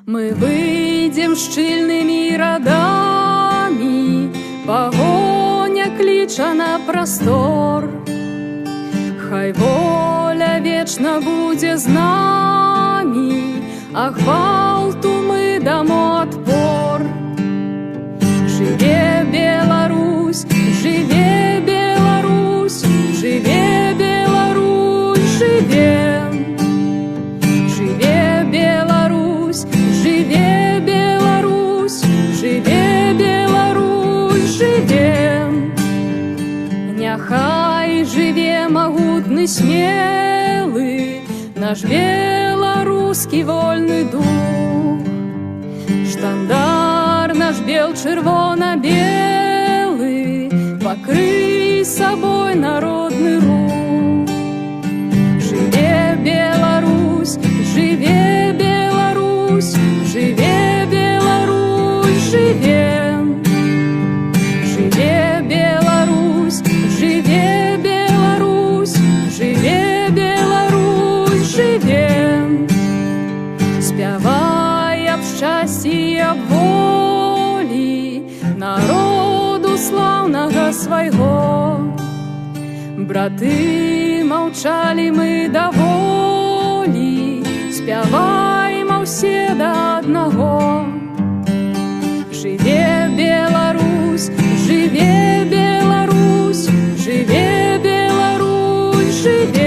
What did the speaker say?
Мы выйдем шчыльнымі радамі, пагоня кліча на прастор. Хай воля вечна будзе з намі, а гвалту мы дамо адпор. Жыве Беларусь, жыве Беларусь, жыве Беларусь, жыве. Жыве Беларусь, жыве Беларусь, жыве Беларусь, жыве. Няхай жыве магутны смелы наш беларускі вольны дух. Штандар наш бел-чырвона-белы, пакрый сабой народны рух. Жыве Беларусь, жыве Беларусь, жыве Беларусь, жыве. Жыве Беларусь, жыве Беларусь, жыве Беларусь, жыве. Спявай аб шчасці, аб волі народу слаўнага свайго. Браты, маўчалі мы даволі, спявайма ўсе да аднаго. Жыве Беларусь, жыве Беларусь, жыве Беларусь, жыве.